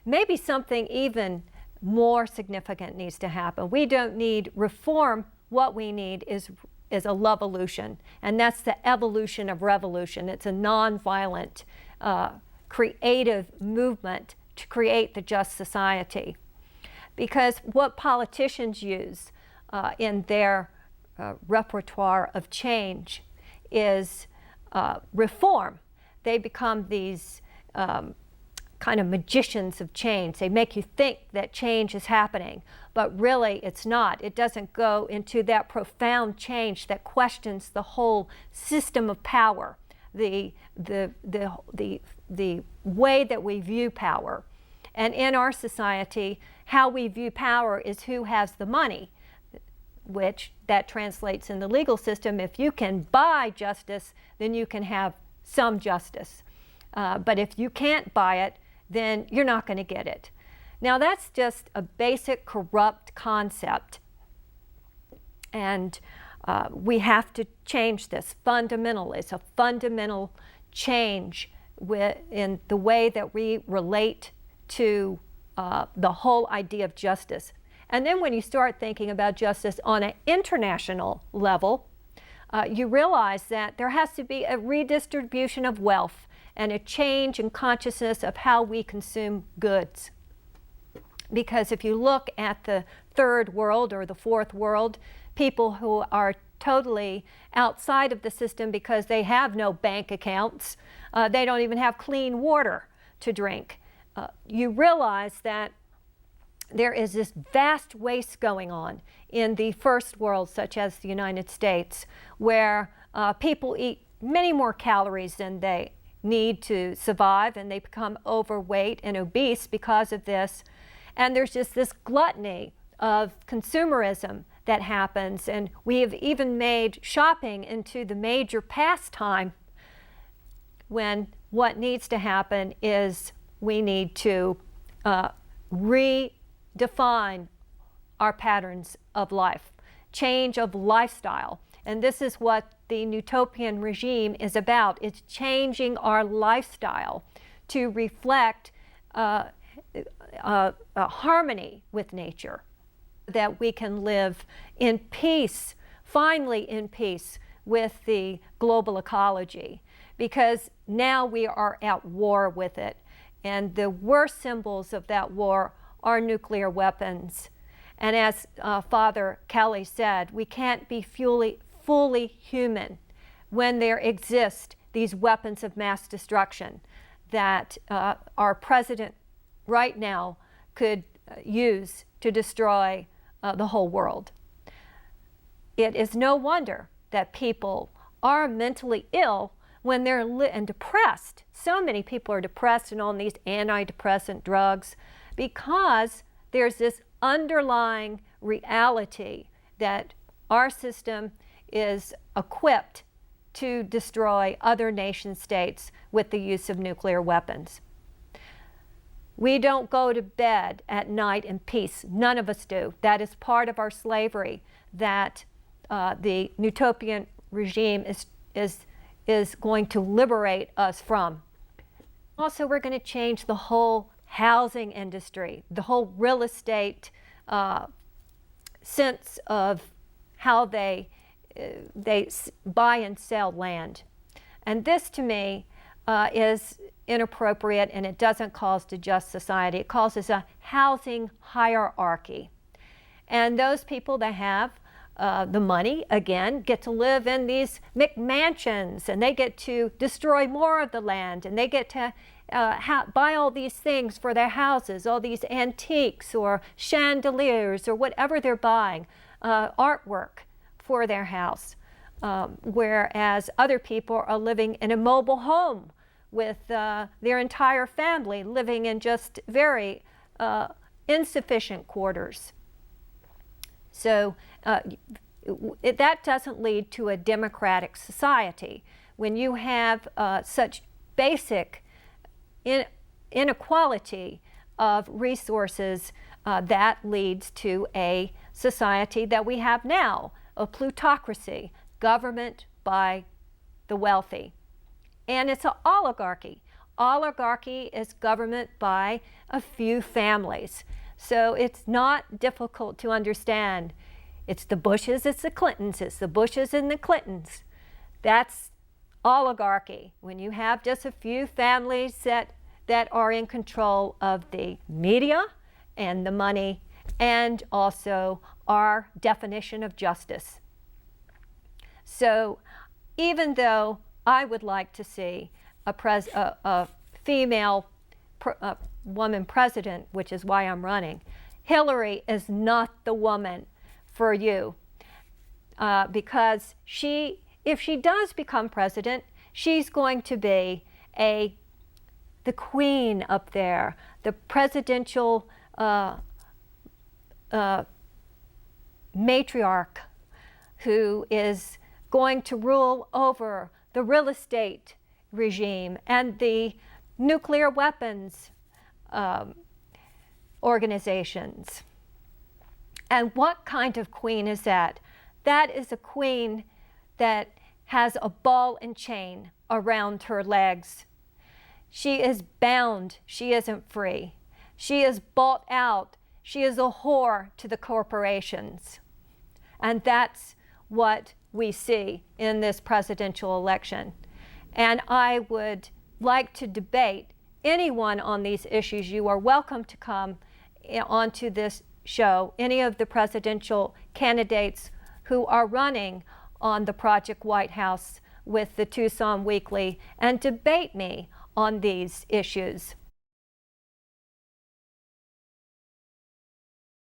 maybe something even more significant needs to happen. We don't need reform. What we need is a lovevolution, and that's the evolution of revolution. It's a nonviolent, creative movement to create the just society. Because what politicians use in their repertoire of change is reform. They become these kind of magicians of change. They make you think that change is happening, but really it's not. It doesn't go into that profound change that questions the whole system of power, the way that we view power. And in our society, how we view power is who has the money, which that translates in the legal system. If you can buy justice, then you can have some justice. But if you can't buy it, then you're not going to get it. Now that's just a basic corrupt concept. And we have to change this fundamentally. It's a fundamental change in the way that we relate to the whole idea of justice. And then when you start thinking about justice on an international level, you realize that there has to be a redistribution of wealth and a change in consciousness of how we consume goods. Because if you look at the third world or the fourth world, people who are totally outside of the system because they have no bank accounts, they don't even have clean water to drink, you realize that there is this vast waste going on in the first world, such as the United States, where people eat many more calories than they need to survive, and they become overweight and obese because of this. And there's just this gluttony of consumerism that happens, and we have even made shopping into the major pastime, when what needs to happen is we need to redefine our patterns of life, change of lifestyle. And this is what the Neutopian regime is about. It's changing our lifestyle to reflect a harmony with nature, that we can live in peace, finally in peace with the global ecology, because now we are at war with it. And the worst symbols of that war are nuclear weapons. And as Father Kelly said, we can't be fully human when there exist these weapons of mass destruction that our president right now could use to destroy the whole world. It is no wonder that people are mentally ill when they're and depressed. So many people are depressed and on these antidepressant drugs because there's this underlying reality that our system is equipped to destroy other nation states with the use of nuclear weapons. We don't go to bed at night in peace. None of us do. That is part of our slavery that the Neutopian regime is going to liberate us from. Also, we're going to change the whole housing industry, the whole real estate sense of how they buy and sell land. And this, to me, is inappropriate, and it doesn't cause a just society. It causes a housing hierarchy. And those people that have the money, again, get to live in these McMansions, and they get to destroy more of the land, and they get to buy all these things for their houses, all these antiques or chandeliers or whatever they're buying, artwork for their house, whereas other people are living in a mobile home with their entire family living in just very insufficient quarters. So that doesn't lead to a democratic society. When you have such basic inequality of resources, that leads to a society that we have now, a plutocracy, government by the wealthy. And it's an oligarchy. oligarchy is government by a few families. So it's not difficult to understand. It's the Bushes, it's the Clintons, it's the Bushes and the Clintons. That's oligarchy, when you have just a few families that are in control of the media and the money, and also our definition of justice. So even though I would like to see a female woman president, which is why I'm running, Hillary is not the woman for you, because if she does become president, she's going to be the queen up there, the presidential matriarch who is going to rule over the real estate regime and the nuclear weapons organizations. And what kind of queen is that? That is a queen that has a ball and chain around her legs. She is bound. She isn't free. She is bought out. She is a whore to the corporations. And that's what we see in this presidential election. And I would like to debate anyone on these issues. You are welcome to come onto this show, any of the presidential candidates who are running on the Project White House with the Tucson Weekly, and debate me on these issues.